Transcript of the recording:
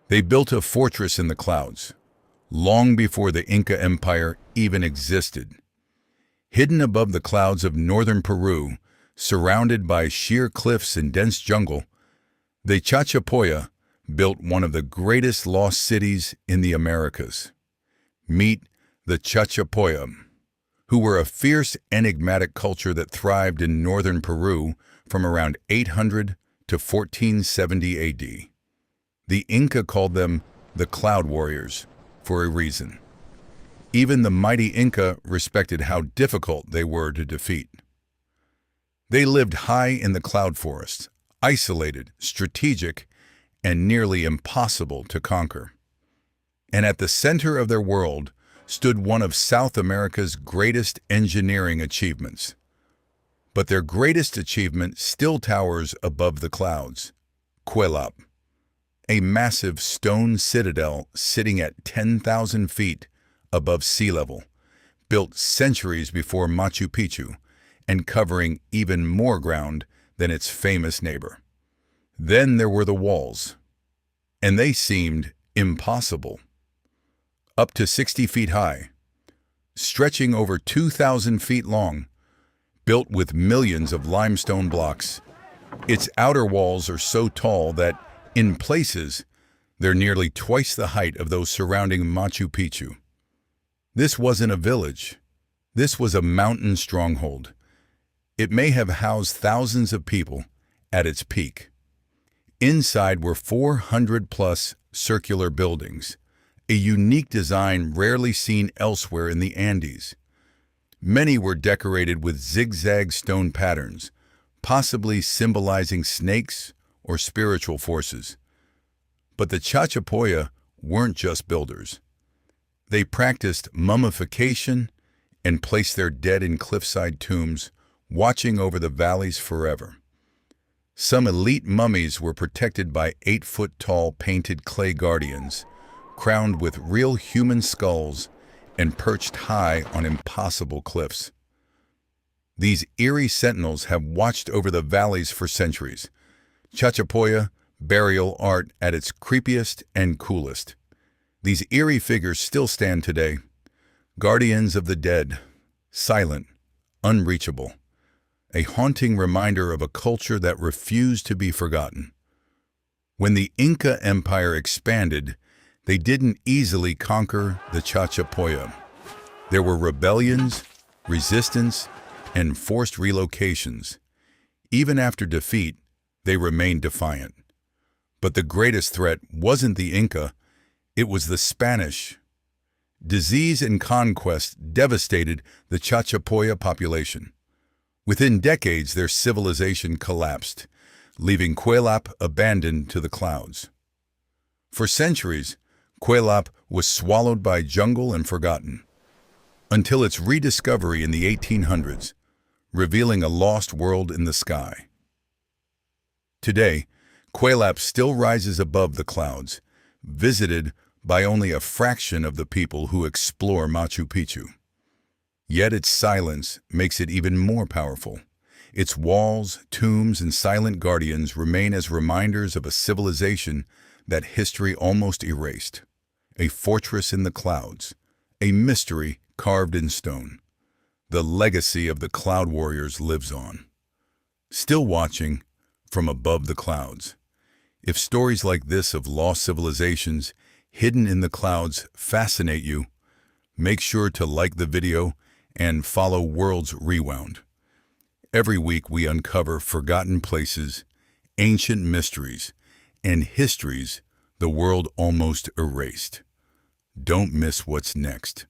They built a fortress in the clouds, long before the Inca Empire even existed. Hidden above the clouds of northern Peru, surrounded by sheer cliffs and dense jungle, the Chachapoya built one of the greatest lost cities in the Americas. Meet the Chachapoya, who were a fierce, enigmatic culture that thrived in northern Peru from around 800 to 1470 AD. The Inca called them the Cloud Warriors for a reason. Even the mighty Inca respected how difficult they were to defeat. They lived high in the cloud forests, isolated, strategic, and nearly impossible to conquer. And at the center of their world stood one of South America's greatest engineering achievements. But their greatest achievement still towers above the clouds: Kuelap, a massive stone citadel sitting at 10,000 feet above sea level, built centuries before Machu Picchu and covering even more ground than its famous neighbor. Then there were the walls, and they seemed impossible. Up to 60 feet high, stretching over 2,000 feet long, built with millions of limestone blocks. Its outer walls are so tall that, in places, they're nearly twice the height of those surrounding Machu Picchu. This wasn't a village. This was a mountain stronghold. It may have housed thousands of people at its peak. Inside were 400-plus circular buildings, a unique design rarely seen elsewhere in the Andes. Many were decorated with zigzag stone patterns, possibly symbolizing snakes or spiritual forces. But the Chachapoya weren't just builders. They practiced mummification and placed their dead in cliffside tombs, watching over the valleys forever. Some elite mummies were protected by 8-foot-tall painted clay guardians, crowned with real human skulls and perched high on impossible cliffs. These eerie sentinels have watched over the valleys for centuries. Chachapoya burial art at its creepiest and coolest. These eerie figures still stand today, guardians of the dead, silent, unreachable, a haunting reminder of a culture that refused to be forgotten. When the Inca Empire expanded, they didn't easily conquer the Chachapoya. There were rebellions, resistance, and forced relocations. Even after defeat, they remained defiant. But the greatest threat wasn't the Inca, it was the Spanish. Disease and conquest devastated the Chachapoya population. Within decades, their civilization collapsed, leaving Kuelap abandoned to the clouds. For centuries, Kuelap was swallowed by jungle and forgotten, until its rediscovery in the 1800s, revealing a lost world in the sky. Today, Kuelap still rises above the clouds, visited by only a fraction of the people who explore Machu Picchu. Yet its silence makes it even more powerful. Its walls, tombs, and silent guardians remain as reminders of a civilization that history almost erased. A fortress in the clouds, a mystery carved in stone. The legacy of the Cloud Warriors lives on. Still watching from above the clouds. If stories like this of lost civilizations hidden in the clouds fascinate you, make sure to like the video and follow Worlds Rewound. Every week we uncover forgotten places, ancient mysteries, and histories the world almost erased. Don't miss what's next.